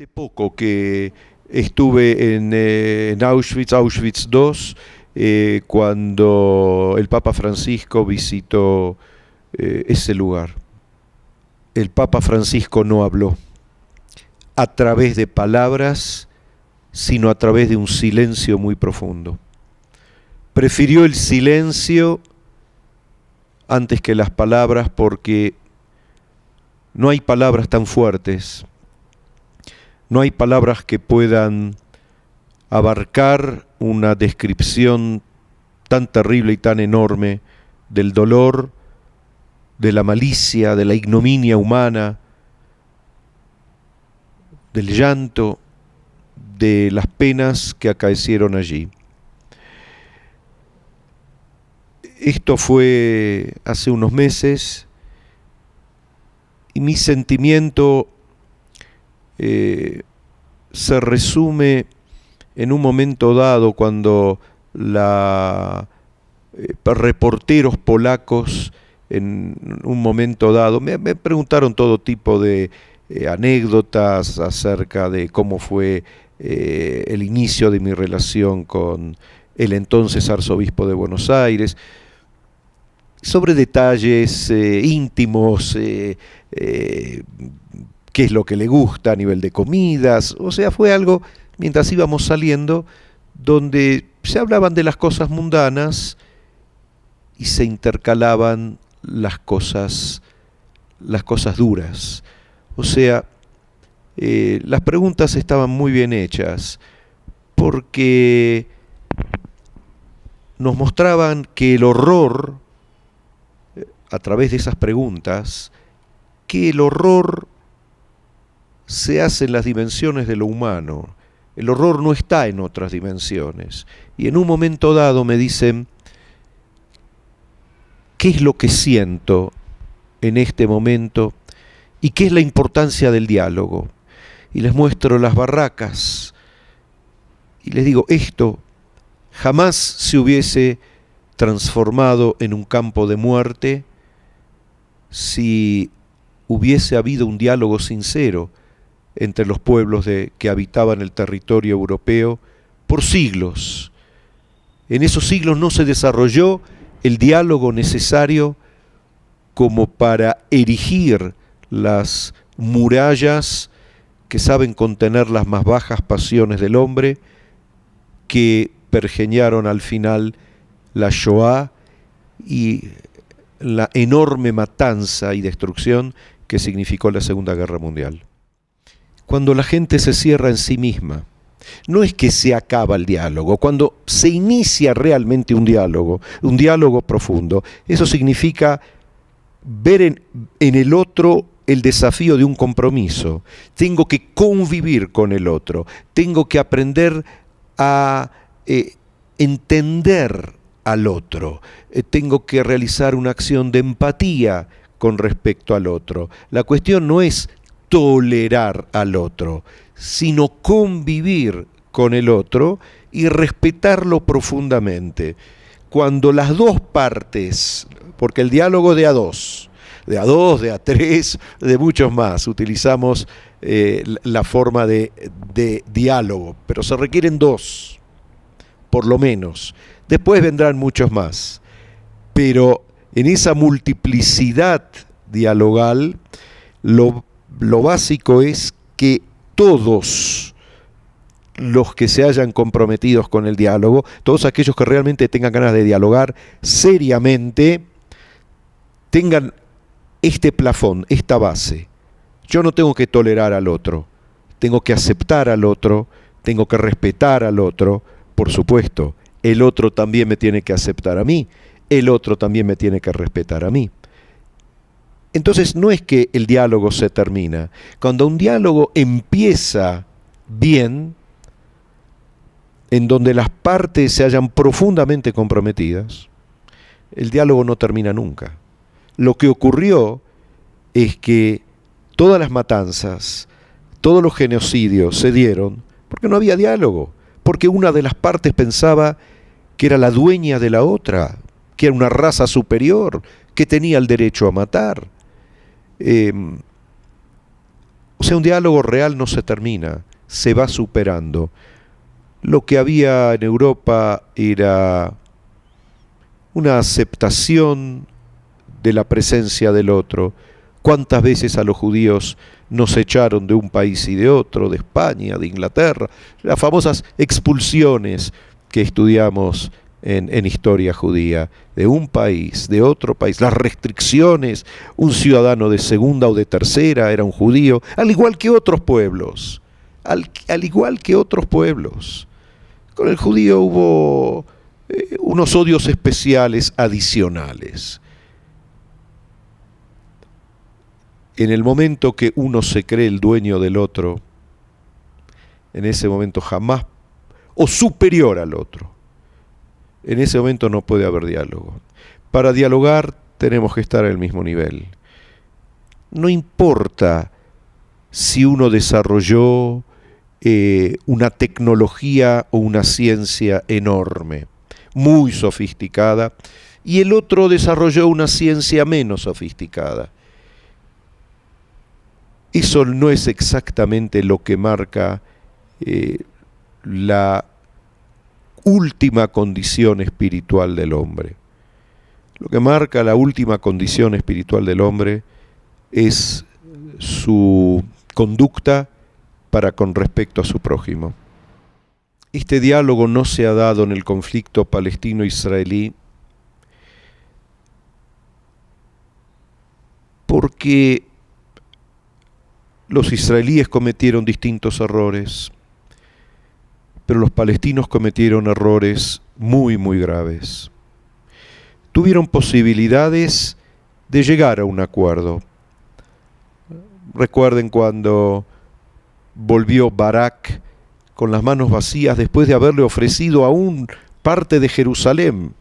Hace poco que estuve en Auschwitz II, cuando el Papa Francisco visitó ese lugar. El Papa Francisco no habló a través de palabras, sino a través de un silencio muy profundo. Prefirió el silencio antes que las palabras, porque no hay palabras tan fuertes, no hay palabras que puedan abarcar una descripción tan terrible y tan enorme del dolor, de la malicia, de la ignominia humana, del llanto, de las penas que acaecieron allí. Esto fue hace unos meses y mi sentimiento se resume en un momento dado cuando reporteros polacos en un momento dado me preguntaron todo tipo de anécdotas acerca de cómo fue el inicio de mi relación con el entonces arzobispo de Buenos Aires, sobre detalles íntimos, qué es lo que le gusta a nivel de comidas. O sea, fue algo, mientras íbamos saliendo, donde se hablaban de las cosas mundanas y se intercalaban las cosas duras. O sea, las preguntas estaban muy bien hechas, porque nos mostraban que el horror, a través de esas preguntas, que el horror se hace en las dimensiones de lo humano. El horror no está en otras dimensiones. Y en un momento dado me dicen, ¿qué es lo que siento en este momento? ¿Y qué es la importancia del diálogo? Y les muestro las barracas. Y les digo, esto jamás se hubiese transformado en un campo de muerte si hubiese habido un diálogo sincero entre los pueblos que habitaban el territorio europeo por siglos. En esos siglos no se desarrolló el diálogo necesario como para erigir las murallas que saben contener las más bajas pasiones del hombre, que pergeñaron al final la Shoah y la enorme matanza y destrucción que significó la Segunda Guerra Mundial. Cuando la gente se cierra en sí misma, no es que se acaba el diálogo. Cuando se inicia realmente un diálogo profundo, eso significa ver en el otro el desafío de un compromiso. Tengo que convivir con el otro, tengo que aprender a entender al otro, tengo que realizar una acción de empatía con respecto al otro. La cuestión no es tolerar al otro, sino convivir con el otro y respetarlo profundamente. Cuando las dos partes, porque el diálogo de a dos, de a tres, de muchos más, utilizamos la forma de diálogo, pero se requieren dos, por lo menos. Después vendrán muchos más. Pero en esa multiplicidad dialogal, lo básico es que todos los que se hayan comprometido con el diálogo, todos aquellos que realmente tengan ganas de dialogar seriamente, tengan este plafón, esta base. Yo no tengo que tolerar al otro, tengo que aceptar al otro, tengo que respetar al otro. Por supuesto, el otro también me tiene que aceptar a mí, el otro también me tiene que respetar a mí. Entonces no es que el diálogo se termina. Cuando un diálogo empieza bien, en donde las partes se hallan profundamente comprometidas, el diálogo no termina nunca. Lo que ocurrió es que todas las matanzas, todos los genocidios se dieron porque no había diálogo, porque una de las partes pensaba que era la dueña de la otra, que era una raza superior, que tenía el derecho a matar. O sea, un diálogo real no se termina, se va superando. Lo que había en Europa era una aceptación de la presencia del otro. ¿Cuántas veces a los judíos nos echaron de un país y de otro, de España, de Inglaterra? Las famosas expulsiones que estudiamos en historia judía, de un país, de otro país, las restricciones, un ciudadano de segunda o de tercera era un judío, al igual que otros pueblos, al igual que otros pueblos. Con el judío hubo unos odios especiales adicionales. En el momento que uno se cree el dueño del otro, en ese momento jamás, o superior al otro, en ese momento no puede haber diálogo. Para dialogar tenemos que estar al mismo nivel. No importa si uno desarrolló una tecnología o una ciencia enorme, muy sofisticada, y el otro desarrolló una ciencia menos sofisticada. Eso no es exactamente lo que marca la última condición espiritual del hombre. Lo que marca la última condición espiritual del hombre es su conducta para con respecto a su prójimo. Este diálogo no se ha dado en el conflicto palestino-israelí porque los israelíes cometieron distintos errores, pero los palestinos cometieron errores muy, muy graves. Tuvieron posibilidades de llegar a un acuerdo. Recuerden cuando volvió Barak con las manos vacías después de haberle ofrecido aún parte de Jerusalén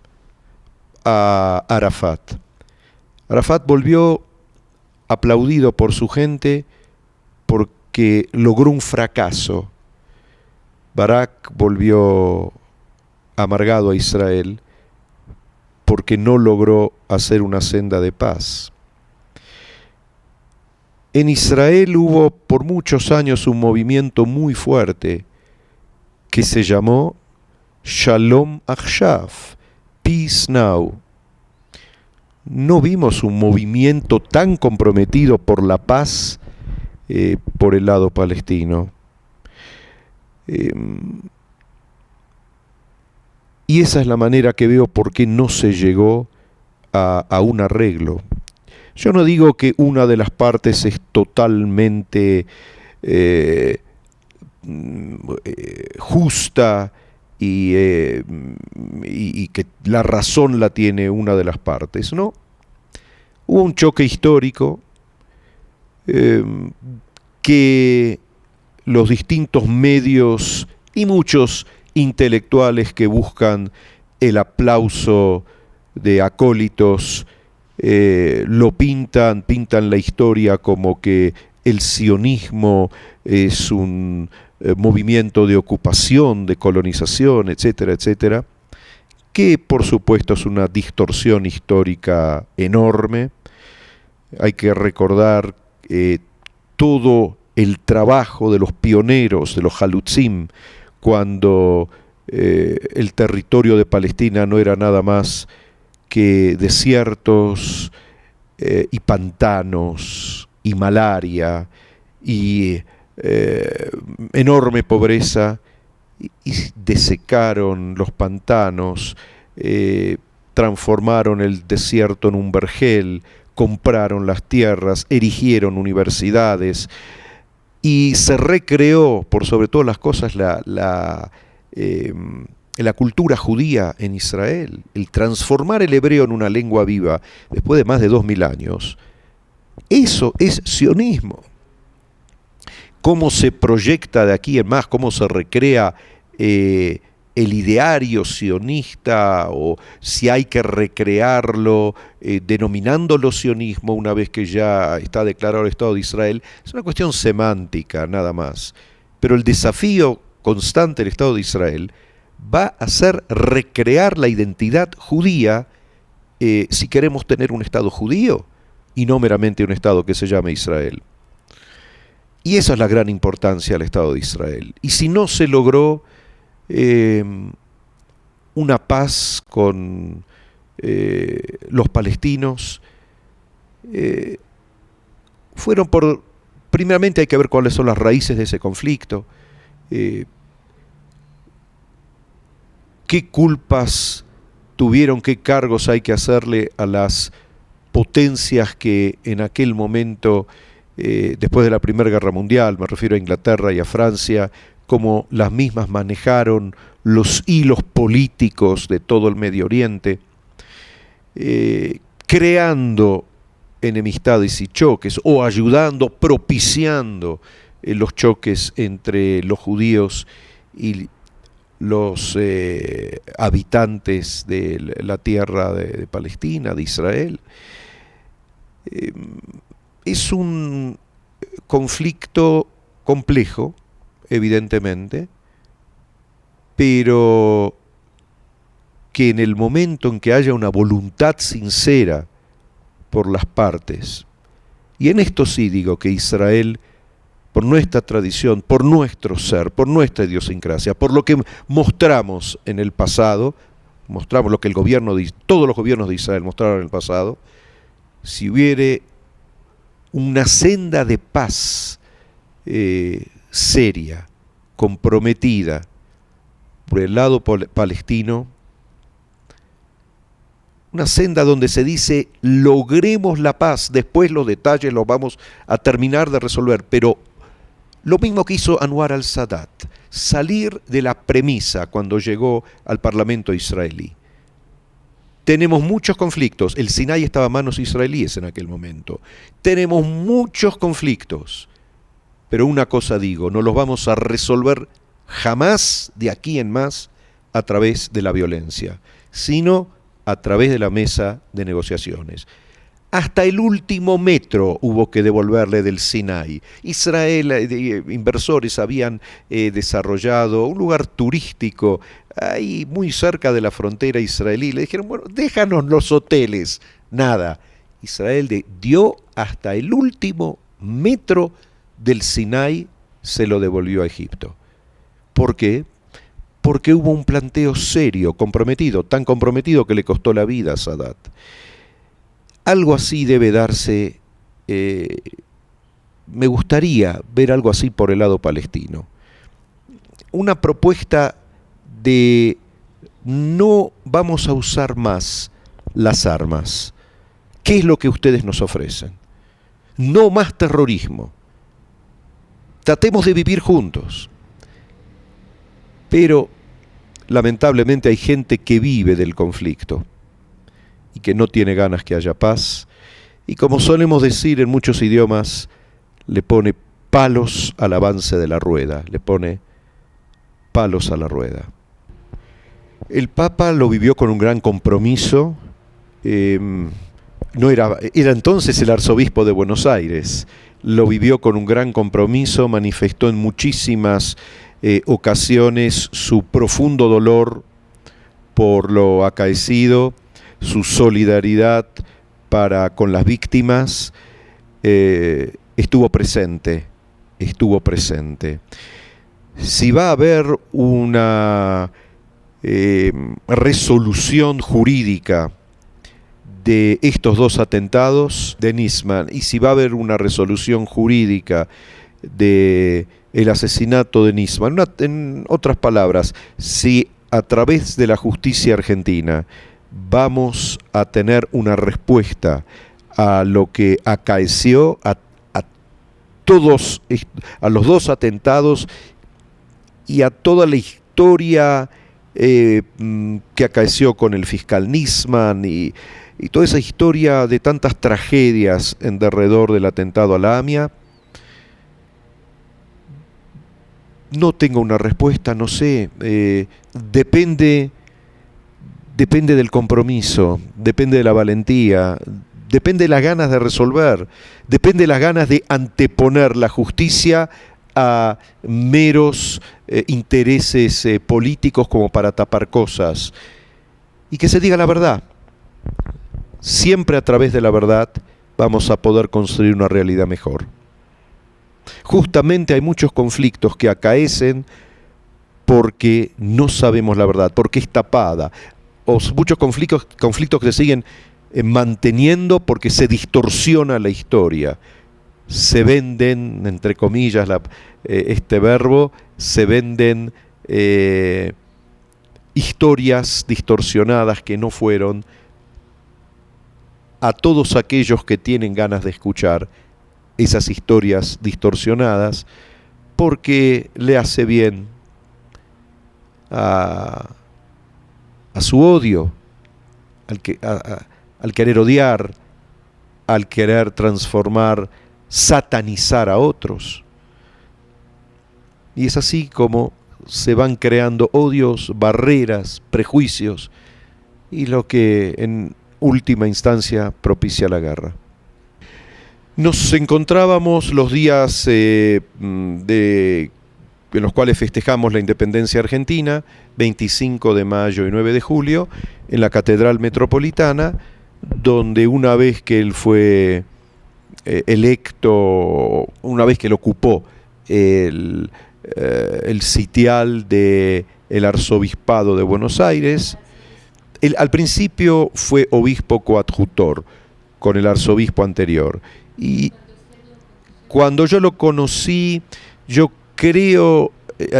a Arafat. Arafat volvió aplaudido por su gente porque logró un fracaso. Barak volvió amargado a Israel porque no logró hacer una senda de paz. En Israel hubo por muchos años un movimiento muy fuerte que se llamó Shalom Achshav, Peace Now. No vimos un movimiento tan comprometido por la paz por el lado palestino. Y esa es la manera que veo por qué no se llegó a un arreglo. Yo no digo que una de las partes es totalmente justa y que la razón la tiene una de las partes, ¿no? Hubo un choque histórico que los distintos medios y muchos intelectuales que buscan el aplauso de acólitos lo pintan la historia como que el sionismo es un movimiento de ocupación, de colonización, etcétera, etcétera, que por supuesto es una distorsión histórica enorme. Hay que recordar todo el trabajo de los pioneros, de los halutzim, cuando el territorio de Palestina no era nada más que desiertos y pantanos y malaria y enorme pobreza, y desecaron los pantanos, transformaron el desierto en un vergel, compraron las tierras, erigieron universidades y se recreó, por sobre todas las cosas, la cultura judía en Israel. El transformar el hebreo en una lengua viva después de más de 2000 años, eso es sionismo. Cómo se proyecta de aquí en más, cómo se recrea el ideario sionista, o si hay que recrearlo denominándolo sionismo una vez que ya está declarado el Estado de Israel, es una cuestión semántica nada más. Pero el desafío constante del Estado de Israel va a ser recrear la identidad judía si queremos tener un Estado judío y no meramente un Estado que se llame Israel. Y esa es la gran importancia del Estado de Israel. Y si no se logró una paz con los palestinos, fueron primeramente hay que ver cuáles son las raíces de ese conflicto, qué culpas tuvieron, qué cargos hay que hacerle a las potencias que en aquel momento, después de la Primera Guerra Mundial, me refiero a Inglaterra y a Francia, cómo las mismas manejaron los hilos políticos de todo el Medio Oriente, creando enemistades y choques, o ayudando, propiciando los choques entre los judíos y los habitantes de la tierra de Palestina, de Israel. Es un conflicto complejo, evidentemente, pero que en el momento en que haya una voluntad sincera por las partes, y en esto sí digo que Israel, por nuestra tradición, por nuestro ser, por nuestra idiosincrasia, por lo que mostramos en el pasado, mostramos lo que todos los gobiernos de Israel mostraron en el pasado, si hubiere una senda de paz seria, comprometida por el lado palestino, una senda donde se dice logremos la paz, después los detalles los vamos a terminar de resolver, pero lo mismo que hizo Anwar al-Sadat, salir de la premisa cuando llegó al Parlamento israelí. Tenemos muchos conflictos, el Sinai estaba a manos israelíes en aquel momento, tenemos muchos conflictos, pero una cosa digo, no los vamos a resolver jamás de aquí en más a través de la violencia, sino a través de la mesa de negociaciones. Hasta el último metro hubo que devolverle del Sinai. Israel, inversores habían desarrollado un lugar turístico ahí muy cerca de la frontera israelí. Le dijeron, bueno, déjanos los hoteles. Nada. Israel dio hasta el último metro del Sinai, se lo devolvió a Egipto. ¿Por qué? Porque hubo un planteo serio, comprometido, tan comprometido que le costó la vida a Sadat. Algo así debe darse, me gustaría ver algo así por el lado palestino. Una propuesta de no vamos a usar más las armas. ¿Qué es lo que ustedes nos ofrecen? No más terrorismo. Tratemos de vivir juntos. Pero lamentablemente hay gente que vive del conflicto y que no tiene ganas que haya paz, y como solemos decir en muchos idiomas, le pone palos al avance de la rueda, le pone palos a la rueda. El Papa lo vivió con un gran compromiso, era entonces el arzobispo de Buenos Aires, lo vivió con un gran compromiso, manifestó en muchísimas ocasiones su profundo dolor por lo acaecido, su solidaridad con las víctimas, estuvo presente. Si va a haber una resolución jurídica de estos dos atentados de Nisman, y si va a haber una resolución jurídica de el asesinato de Nisman, en otras palabras, si a través de la justicia argentina vamos a tener una respuesta a lo que acaeció a los dos atentados y a toda la historia que acaeció con el fiscal Nisman y toda esa historia de tantas tragedias en derredor del atentado a la AMIA. No tengo una respuesta, no sé, depende del compromiso, depende de la valentía, depende de las ganas de resolver, depende de las ganas de anteponer la justicia a meros intereses políticos como para tapar cosas. Y que se diga la verdad. Siempre a través de la verdad vamos a poder construir una realidad mejor. Justamente hay muchos conflictos que acaecen porque no sabemos la verdad, porque es tapada, o muchos conflictos que se siguen manteniendo porque se distorsiona la historia. Se venden, entre comillas, este verbo, se venden historias distorsionadas que no fueron a todos aquellos que tienen ganas de escuchar esas historias distorsionadas, porque le hace bien a su odio, al querer odiar, al querer transformar, satanizar a otros. Y es así como se van creando odios, barreras, prejuicios, y lo que en última instancia propicia la guerra. Nos encontrábamos los días en los cuales festejamos la independencia argentina, 25 de mayo y 9 de julio, en la Catedral Metropolitana, donde una vez que él fue electo, una vez que él ocupó el sitial del Arzobispado de Buenos Aires, él al principio fue obispo coadjutor con el arzobispo anterior. Y cuando yo lo conocí, yo creo,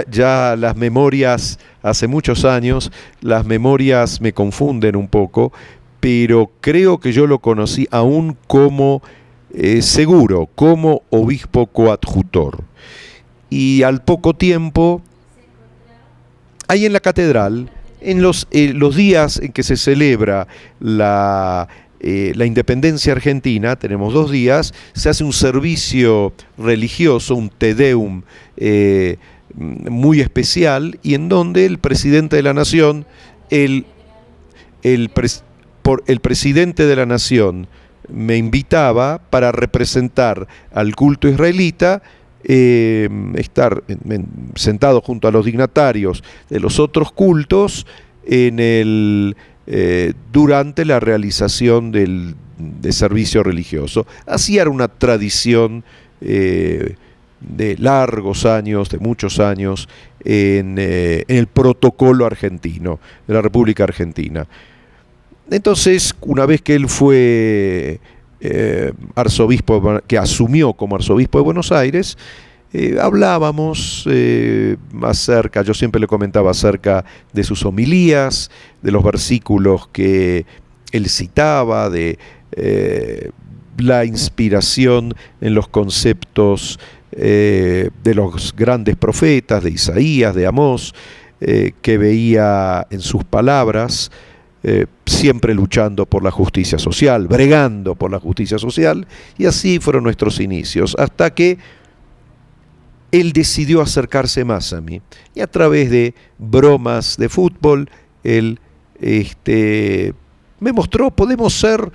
ya las memorias, hace muchos años, las memorias me confunden un poco, pero creo que yo lo conocí aún como, seguro, como obispo coadjutor. Y al poco tiempo, ahí en la catedral, en los días en que se celebra la independencia argentina, tenemos 2 días, se hace un servicio religioso, un Te Deum muy especial, y en donde el presidente de la nación, el presidente de la nación me invitaba para representar al culto israelita, estar sentado junto a los dignatarios de los otros cultos durante la realización de servicio religioso. Así era una tradición de largos años, de muchos años, en el protocolo argentino, de la República Argentina. Entonces, una vez que él fue arzobispo, que asumió como arzobispo de Buenos Aires, hablábamos acerca, yo siempre le comentaba acerca de sus homilías, de los versículos que él citaba, de la inspiración en los conceptos de los grandes profetas, de Isaías, de Amós, que veía en sus palabras, siempre luchando por la justicia social, bregando por la justicia social, y así fueron nuestros inicios, hasta que él decidió acercarse más a mí, y a través de bromas de fútbol, él me mostró, podemos ser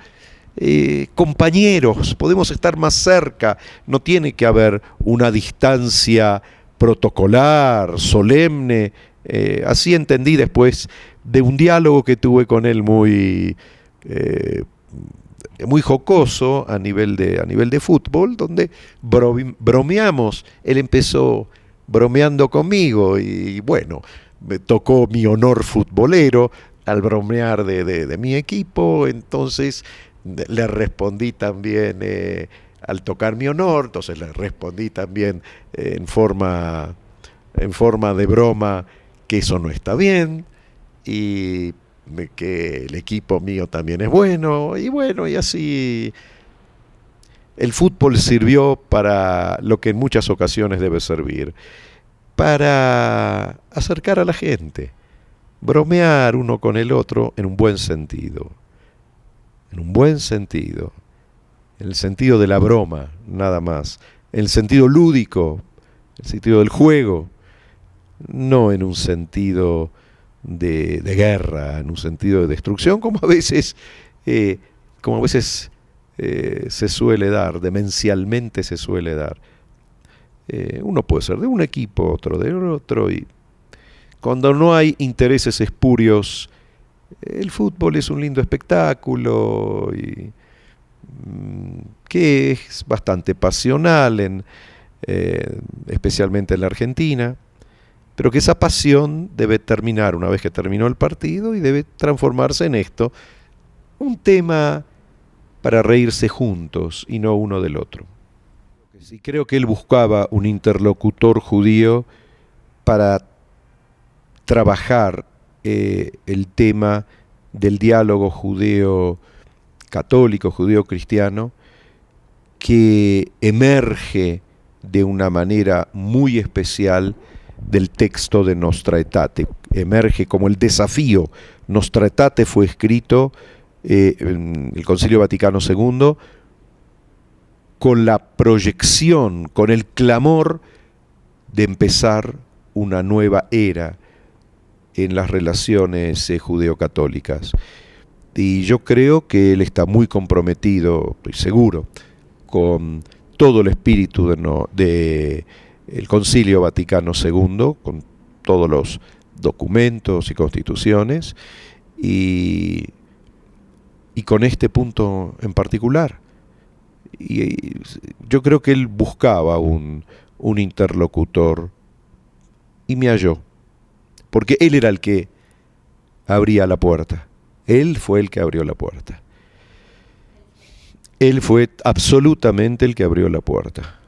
compañeros, podemos estar más cerca, no tiene que haber una distancia protocolar, solemne. Así entendí después de un diálogo que tuve con él muy jocoso a nivel de fútbol, donde bromeamos. Él empezó bromeando conmigo y bueno, me tocó mi honor futbolero al bromear de mi equipo, entonces le respondí también al tocar mi honor, entonces le respondí también en forma de broma que eso no está bien, y que el equipo mío también es bueno, y así el fútbol sirvió para lo que en muchas ocasiones debe servir, para acercar a la gente, bromear uno con el otro en un buen sentido, en el sentido de la broma, nada más, en el sentido lúdico, el sentido del juego, no en un sentido de guerra, en un sentido de destrucción, como a veces se suele dar, demencialmente se suele dar. Uno puede ser de un equipo, otro de otro, y cuando no hay intereses espurios, el fútbol es un lindo espectáculo y que es bastante pasional en especialmente en la Argentina, pero que esa pasión debe terminar una vez que terminó el partido y debe transformarse en esto, un tema para reírse juntos y no uno del otro. Sí, creo que él buscaba un interlocutor judío para trabajar el tema del diálogo judeo-católico, judeo-cristiano, que emerge de una manera muy especial del texto de Nostra Aetate. Emerge como el desafío. Nostra Aetate fue escrito en el Concilio Vaticano II con la proyección, con el clamor de empezar una nueva era en las relaciones judeo-católicas. Y yo creo que él está muy comprometido, estoy seguro, con todo el espíritu de el Concilio Vaticano II, con todos los documentos y constituciones, y con este punto en particular. Y yo creo que él buscaba un interlocutor y me halló, porque él era el que abría la puerta. Él fue el que abrió la puerta. Él fue absolutamente el que abrió la puerta.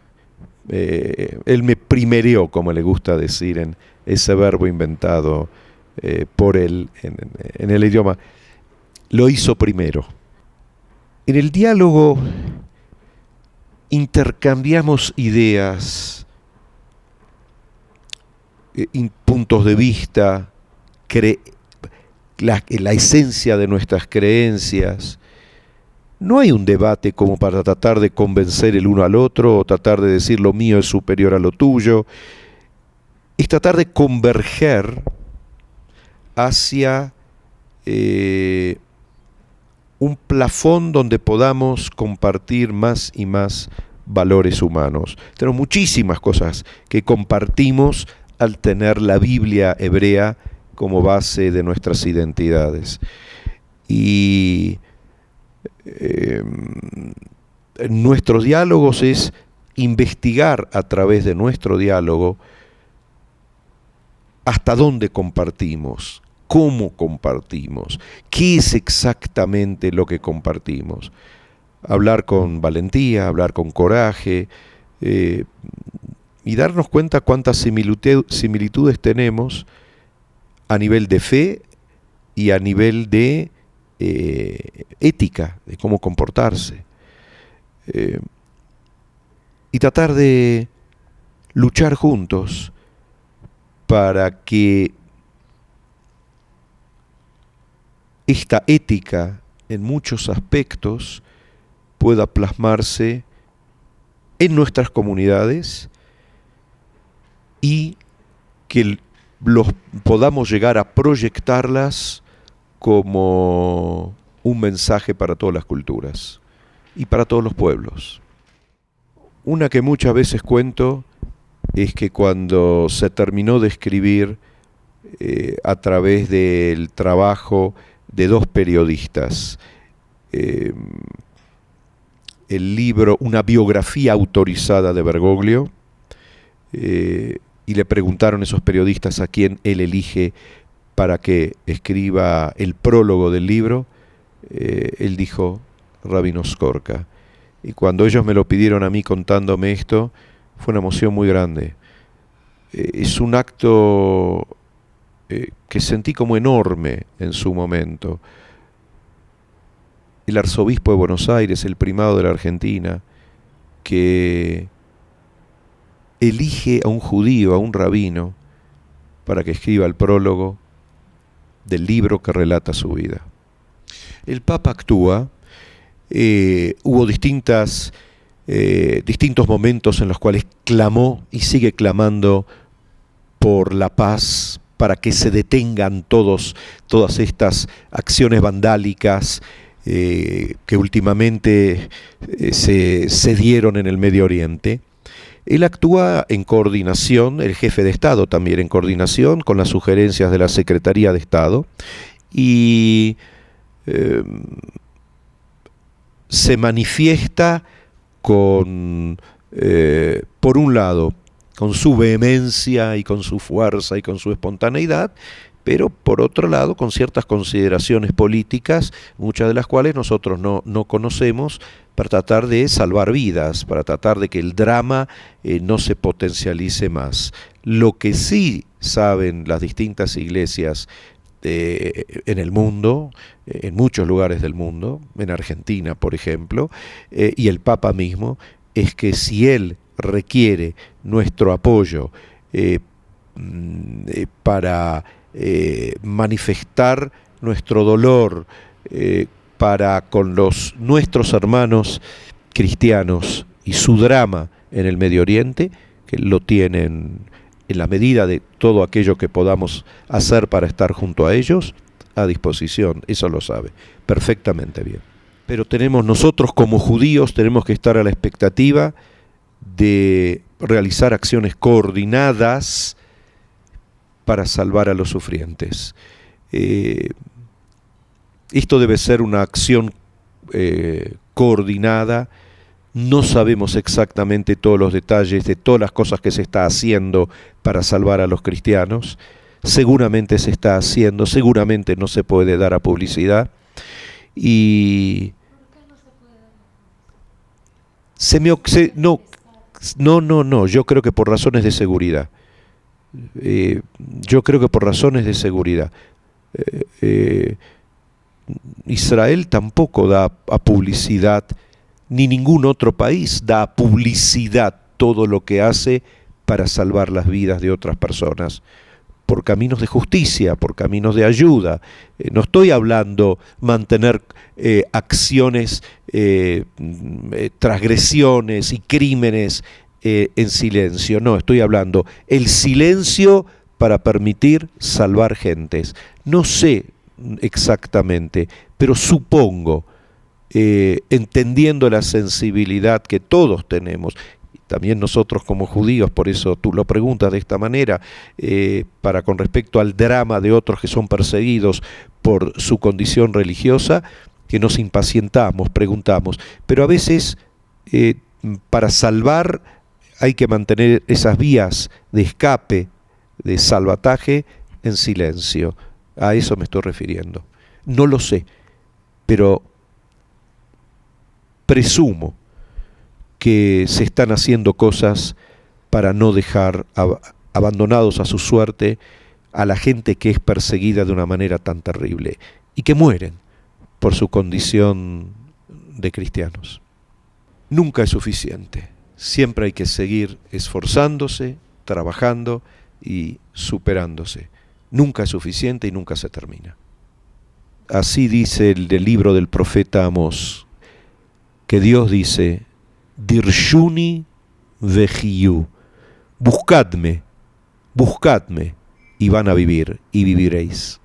Él me primereó, como le gusta decir, en ese verbo inventado por él en el idioma. Lo hizo primero. En el diálogo intercambiamos ideas, puntos de vista, la esencia de nuestras creencias. No hay un debate como para tratar de convencer el uno al otro o tratar de decir lo mío es superior a lo tuyo. Es tratar de converger hacia un plafón donde podamos compartir más y más valores humanos. Tenemos muchísimas cosas que compartimos al tener la Biblia hebrea como base de nuestras identidades. Y nuestros diálogos es investigar a través de nuestro diálogo hasta dónde compartimos, cómo compartimos, qué es exactamente lo que compartimos. Hablar con valentía, hablar con coraje, y darnos cuenta cuántas similitudes tenemos a nivel de fe y a nivel de ética, de cómo comportarse. Y tratar de luchar juntos para que esta ética en muchos aspectos pueda plasmarse en nuestras comunidades y que podamos llegar a proyectarlas como un mensaje para todas las culturas y para todos los pueblos. Una que muchas veces cuento es que cuando se terminó de escribir a través del trabajo de dos periodistas, el libro, una biografía autorizada de Bergoglio, y le preguntaron esos periodistas a quién él elige para que escriba el prólogo del libro, él dijo Rabino Skorka. Y cuando ellos me lo pidieron a mí contándome esto, fue una emoción muy grande. Es un acto que sentí como enorme en su momento. El arzobispo de Buenos Aires, el primado de la Argentina, que elige a un judío, a un rabino, para que escriba el prólogo del libro que relata su vida. El Papa actúa. Hubo distintos momentos en los cuales clamó y sigue clamando por la paz, para que se detengan todas estas acciones vandálicas que últimamente se dieron en el Medio Oriente. Él actúa en coordinación, el jefe de Estado también en coordinación con las sugerencias de la Secretaría de Estado, y se manifiesta con por un lado, con su vehemencia y con su fuerza y con su espontaneidad, pero por otro lado con ciertas consideraciones políticas, muchas de las cuales nosotros no conocemos, para tratar de salvar vidas, para tratar de que el drama no se potencialice más. Lo que sí saben las distintas iglesias en el mundo, en muchos lugares del mundo, en Argentina por ejemplo, y el Papa mismo, es que si él requiere nuestro apoyo para manifestar nuestro dolor para con nuestros hermanos cristianos y su drama en el Medio Oriente, que lo tienen en la medida de todo aquello que podamos hacer para estar junto a ellos, a disposición, eso lo sabe perfectamente bien. Pero nosotros como judíos tenemos que estar a la expectativa de realizar acciones coordinadas para salvar a los sufrientes. Esto debe ser una acción coordinada. No sabemos exactamente todos los detalles de todas las cosas que se está haciendo para salvar a los cristianos. Seguramente se está haciendo, seguramente no se puede dar a publicidad. Y no, yo creo que por razones de seguridad. Israel tampoco da a publicidad, ni ningún otro país da a publicidad todo lo que hace para salvar las vidas de otras personas, por caminos de justicia, por caminos de ayuda. No estoy hablando mantener acciones, transgresiones y crímenes en silencio, no, estoy hablando el silencio para permitir salvar gentes. No sé exactamente, pero supongo, entendiendo la sensibilidad que todos tenemos, también nosotros como judíos, por eso tú lo preguntas de esta manera, para con respecto al drama de otros que son perseguidos por su condición religiosa, que nos impacientamos, preguntamos, pero a veces para salvar hay que mantener esas vías de escape, de salvataje, en silencio. A eso me estoy refiriendo. No lo sé, pero presumo que se están haciendo cosas para no dejar abandonados a su suerte a la gente que es perseguida de una manera tan terrible y que mueren por su condición de cristianos. Nunca es suficiente. Siempre hay que seguir esforzándose, trabajando y superándose. Nunca es suficiente y nunca se termina. Así dice el libro del profeta Amós, que Dios dice: Dirshuni vejiyu, buscadme, y van a vivir, y viviréis.